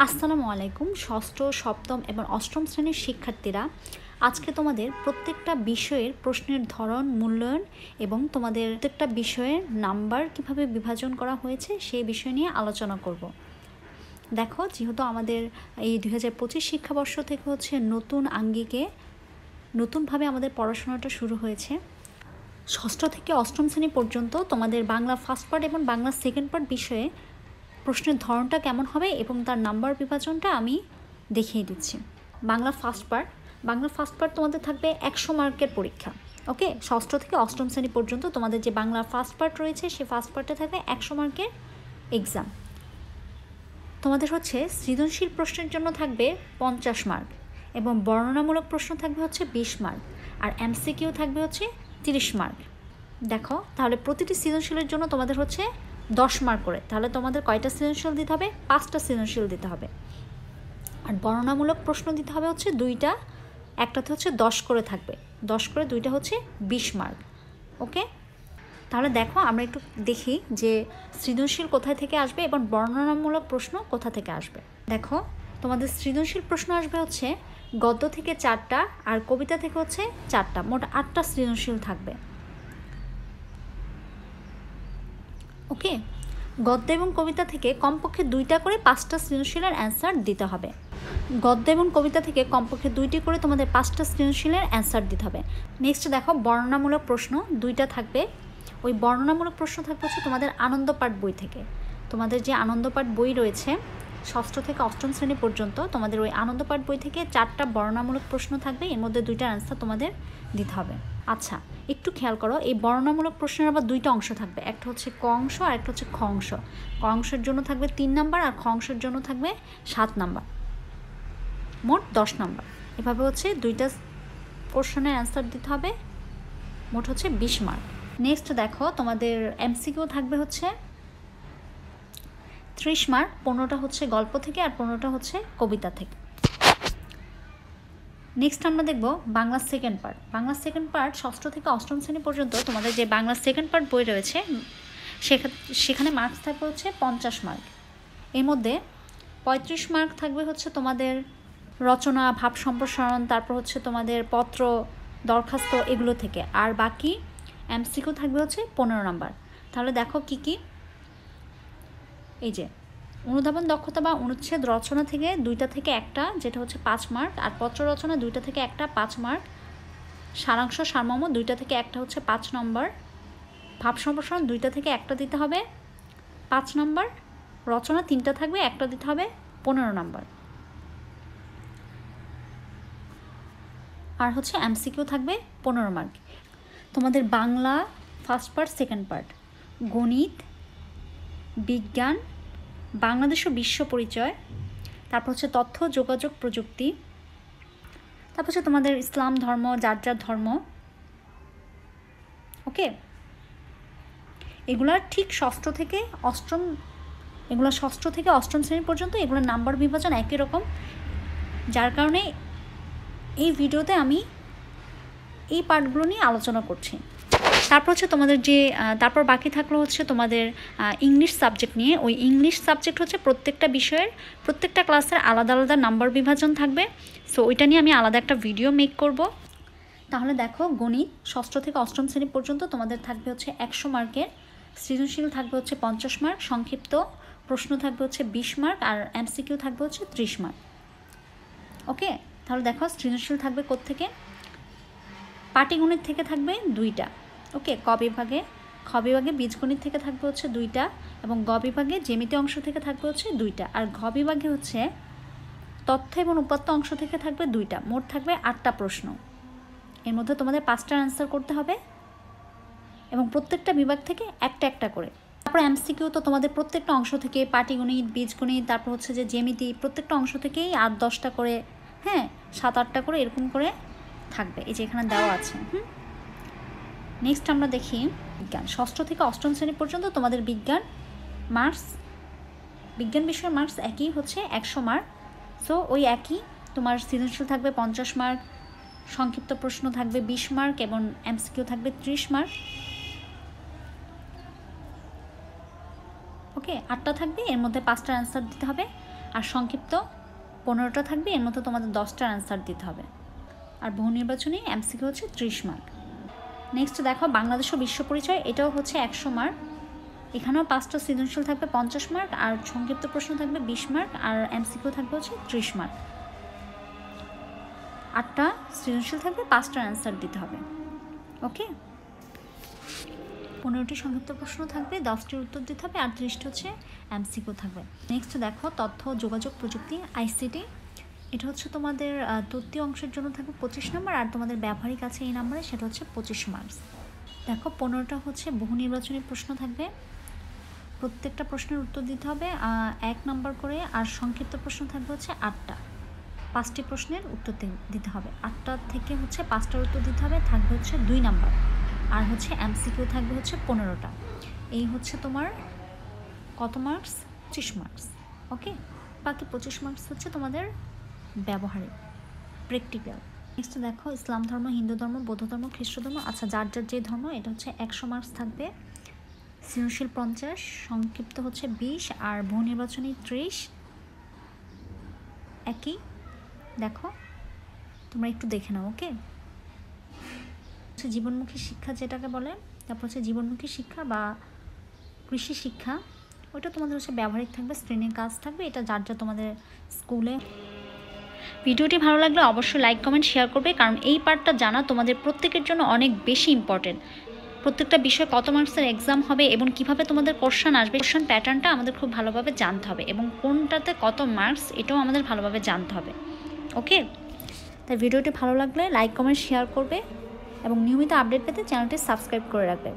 আসসালামু আলাইকুম। ষষ্ঠ, সপ্তম এবং অষ্টম শ্রেণীর শিক্ষার্থীরা, আজকে তোমাদের প্রত্যেকটা বিষয়ের প্রশ্নের ধরন, মূল্যায়ন এবং তোমাদের প্রত্যেকটা বিষয়ের নাম্বার কিভাবে বিভাজন করা হয়েছে সেই বিষয় নিয়ে আলোচনা করব। দেখো, যেহেতু আমাদের এই 2025 শিক্ষাবর্ষ থেকে নতুন আঙ্গিকে নতুনভাবে আমাদের পড়াশোনাটা শুরু হয়েছে। ষষ্ঠ থেকে অষ্টম শ্রেণী পর্যন্ত তোমাদের বাংলা ফার্স্ট পার্ট এবং বাংলা সেকেন্ড পার্ট বিষয়ে প্রশ্নের ধরনটা কেমন হবে এবং তার নাম্বার বিভাজনটা আমি দেখিয়ে দিচ্ছি। বাংলা ফার্স্ট পার্ট তোমাদের থাকবে 100 মার্কের পরীক্ষা। ওকে, ষষ্ঠ থেকে অষ্টম শ্রেণী পর্যন্ত তোমাদের যে বাংলা ফার্স্ট পার্ট রয়েছে সেই ফার্স্ট পার্টে থাকবে 100 মার্কের এক্সাম। তোমাদের সৃজনশীল প্রশ্নের জন্য থাকবে 50 মার্ক এবং বর্ণনামূলক প্রশ্ন থাকবে 20 মার্ক, আর এমসিকিউ থাকবে 30 মার্ক। দেখো, তাহলে প্রতিটি সৃজনশীলের জন্য তোমাদের 10 মার্ক করে। তাহলে তোমাদের কয়টা সৃজনশীল দিতে হবে? 5টা সৃজনশীল দিতে হবে। আর বর্ণনামূলক প্রশ্ন দিতে হবে 2টা, একটাতে 10 করে থাকবে, 10 করে, 2টা 20 মার্ক। ওকে, তাহলে দেখো আমরা একটু দেখি যে সৃজনশীল কোথায় থেকে আসবে এবং বর্ণনামূলক প্রশ্ন কোথা থেকে আসবে। দেখো, তোমাদের সৃজনশীল প্রশ্ন আসবে গদ্য থেকে 4টা আর কবিতা থেকে 4টা, মোট 8টা সৃজনশীল থাকবে। ওকে, গদ্য এবং কবিতা থেকে কমপক্ষে 2টা করে 5টা সৃজনশীলের অ্যান্সার দিতে হবে। গদ্য এবং কবিতা থেকে কমপক্ষে 2টি করে তোমাদের 5টা সৃজনশীলের অ্যান্সার দিতে হবে। নেক্সট দেখো, বর্ণনামূলক প্রশ্ন 2টা থাকবে। ওই বর্ণনামূলক প্রশ্ন থাকবে তোমাদের আনন্দ পাঠ বই থেকে। তোমাদের যে আনন্দ পাঠ বই রয়েছে ষষ্ঠ থেকে অষ্টম শ্রেণী পর্যন্ত, তোমাদের ওই আনন্দ পাঠ বই থেকে 4টা বর্ণনামূলক প্রশ্ন থাকবে, এর মধ্যে 2টার অ্যান্সার তোমাদের দিতে হবে। আচ্ছা, একটু খেয়াল করো, এই বর্ণনামূলক প্রশ্নের আবার 2টা অংশ থাকবে, একটা ক অংশ আর একটা খ অংশ। ক অংশের জন্য থাকবে 3 নাম্বার আর খ অংশের জন্য থাকবে 7 নাম্বার, মোট 10 নাম্বার। এভাবে 2টা পোর্শনের অ্যান্সার দিতে হবে, মোট 20 মার্ক। নেক্সট দেখো, তোমাদের এমসিকিউ থাকবে 30 মার্ক, 15টা গল্প থেকে আর 15টা কবিতা থেকে। নেক্সট আমরা দেখব Bangla second part. Bangla second part ষষ্ঠ থেকে অষ্টম শ্রেণী পর্যন্ত তোমাদের যে বাংলা সেকেন্ড পার্ট বই রয়েছে সেখানে মার্কস থাকবে 50 মার্ক। এর মধ্যে 35 মার্ক থাকবে তোমাদের রচনা, ভাব সম্প্রসারণ, তারপর তোমাদের পত্র, দরখাস্ত, এগুলো থেকে। আর বাকি এমসিকিউ থাকবে 15 নাম্বার। তাহলে দেখো কি কি, এই যে অনুধাবন দক্ষতা বা অনুচ্ছেদ রচনা থেকে 2টা থেকে একটা, যেটা 5 মার্ক, আর পত্র রচনা 2টা থেকে একটা 5 মার্ক, সারাংশ সারমর্ম 2টা থেকে একটা 5 নম্বর, ভাব সম্প্রসারণ 2টা থেকে একটা দিতে হবে 5 নম্বর, রচনা 3টা থাকবে, একটা দিতে হবে 15 নম্বর। আর এমসিকিউ থাকবে 15 মার্ক। তোমাদের Bangla first part, second part, গণিত, বিজ্ঞান, বাংলাদেশ ও বিশ্ব পরিচয়, তারপর তথ্য যোগাযোগ প্রযুক্তি, তারপর তোমাদের ইসলাম ধর্ম, যার যার ধর্ম। ওকে, এগুলা ঠিক ষষ্ঠ থেকে অষ্টম শ্রেণী পর্যন্ত এগুলোর নাম্বার বিভাজন একই রকম, যার কারণে এই ভিডিওতে আমি এই পার্টগুলো নিয়ে আলোচনা করছি। তারপর তোমাদের তারপর বাকি থাকলো তোমাদের ইংলিশ সাবজেক্ট নিয়ে। ওই ইংলিশ সাবজেক্ট প্রত্যেকটা বিষয়ের প্রত্যেকটা ক্লাসের আলাদা আলাদা নাম্বার বিভাজন থাকবে। সো ওইটা নিয়ে আমি আলাদা একটা ভিডিও মেক করব। তাহলে দেখো, গণিত ষষ্ঠ থেকে অষ্টম শ্রেণী পর্যন্ত তোমাদের থাকবে 100 মার্কের, সৃজনশীল থাকবে 50 মার্ক, সংক্ষিপ্ত প্রশ্ন থাকবে 20 মার্ক, আর এমসিকিউ থাকবে 30 মার্ক। ওকে, তাহলে দেখো সৃজনশীল থাকবে কোত্থেকে? পাটিগণিত থেকে থাকবে 2টা। ওকে, ক বিভাগে, খ বিভাগে বীজগণিত থেকে থাকবে 2টা, এবং গ বিভাগে জ্যামিতি অংশ থেকে থাকবে 2টা, আর ঘ বিভাগে তথ্য এবং উপাত্ত অংশ থেকে থাকবে 2টা। মোট থাকবে 8টা প্রশ্ন। এর মধ্যে তোমাদের 5টার অ্যান্সার করতে হবে এবং প্রত্যেকটা বিভাগ থেকে একটা একটা করে। তারপর এমসিকিউ তো তোমাদের প্রত্যেকটা অংশ থেকে, পাটিগণিত, বীজগণিত, তারপর যে জ্যামিতি, প্রত্যেকটা অংশ থেকেই 8-10টা করে, 7-8টা করে এরকম করে থাকবে, এই যে এখানে দেওয়া আছে। নেক্সট আমরা দেখি বিজ্ঞান। ষষ্ঠ থেকে অষ্টম শ্রেণী পর্যন্ত তোমাদের বিজ্ঞান বিষয়ের মার্কস একই 100 মার্ক। সো ওই একই, তোমার সৃজনশীল থাকবে 50 মার্ক, সংক্ষিপ্ত প্রশ্ন থাকবে 20 মার্ক এবং এমসিকিউ থাকবে 30 মার্ক। ওকে, 8টা থাকবে, এর মধ্যে 5টার অ্যান্সার দিতে হবে। আর সংক্ষিপ্ত 15টা থাকবে, এর মধ্যে তোমাদের 10টার অ্যান্সার দিতে হবে। আর বহু নির্বাচনী এমসিকিউ হচ্ছে 30 মার্ক। নেক্সট দেখো বাংলাদেশ ও বিশ্ব পরিচয়, এটাও হচ্ছে 100 মার্ক। এখানেও 5টা সৃজনশীল থাকবে 50 মার্ক, আর সংক্ষিপ্ত প্রশ্ন থাকবে 20 মার্ক, আর এমসিকিউ থাকবে হচ্ছে 30 মার্ক। 8টা সৃজনশীল থাকবে, 5টার অ্যান্সার দিতে হবে। ওকে, 15টি সংক্ষিপ্ত প্রশ্ন থাকবে, 10টির উত্তর দিতে হবে, আর 30টি হচ্ছে এমসিকিউ থাকবে। নেক্সট দেখো তথ্য যোগাযোগ প্রযুক্তি আইসিটি, এটা হচ্ছে তোমাদের তৃতীয় অংশের জন্য থাকবে 25 নম্বর, আর তোমাদের ব্যবহারিক আছে এই নাম্বারে, সেটা হচ্ছে 25 মার্কস। দেখো 15টা হচ্ছে বহু নির্বাচনী প্রশ্ন থাকবে, প্রত্যেকটা প্রশ্নের উত্তর দিতে হবে 1 নম্বর করে, আর সংক্ষিপ্ত প্রশ্ন থাকবে হচ্ছে 8টা, 5টি প্রশ্নের উত্তর দিতে হবে। 8টা থেকে হচ্ছে 5টার উত্তর দিতে হবে, থাকবে হচ্ছে 2 নাম্বার, আর হচ্ছে এমসিকিউ থাকবে হচ্ছে 15টা। এই হচ্ছে তোমার কত মার্কস? 25 মার্কস। ওকে, বাকি 25 মার্কস হচ্ছে তোমাদের ব্যবহারিক প্র্যাকটিক্যাল। নেক্সট দেখো ইসলাম ধর্ম, হিন্দু ধর্ম, বৌদ্ধ ধর্ম, খ্রিস্ট ধর্ম, আচ্ছা যার যার যে ধর্ম, এটা হচ্ছে 100 মার্কস থাকবে। সৃজনশীল 50, সংক্ষিপ্ত হচ্ছে 20, আর বহু নির্বাচনী 30। একই দেখো, তোমরা একটু দেখে নাও। ওকে, হচ্ছে জীবনমুখী শিক্ষা যেটাকে বলে, তারপর হচ্ছে জীবনমুখী শিক্ষা বা কৃষি শিক্ষা, ওইটা তোমাদের হচ্ছে ব্যবহারিক থাকবে, শ্রেণীর কাজ থাকবে, এটা যার যা তোমাদের স্কুলে। ভিডিওটি ভালো লাগলে অবশ্যই লাইক কমেন্ট শেয়ার করবে, কারণ এই পার্টটা জানা তোমাদের প্রত্যেকের জন্য অনেক বেশি ইম্পর্টেন্ট। প্রত্যেকটা বিষয় কত মার্কসের এক্সাম হবে এবং কিভাবে তোমাদের কোশ্চেন আসবে, কোশ্চেন প্যাটার্নটা আমাদের খুব ভালোভাবে জানতে হবে, এবং কোনটাতে কত মার্কস এটাও আমাদের ভালোভাবে জানতে হবে। ওকে, তাই ভিডিওটি ভালো লাগলে লাইক কমেন্ট শেয়ার করবে এবং নিয়মিত আপডেট পেতে চ্যানেলটি সাবস্ক্রাইব করে রাখবে।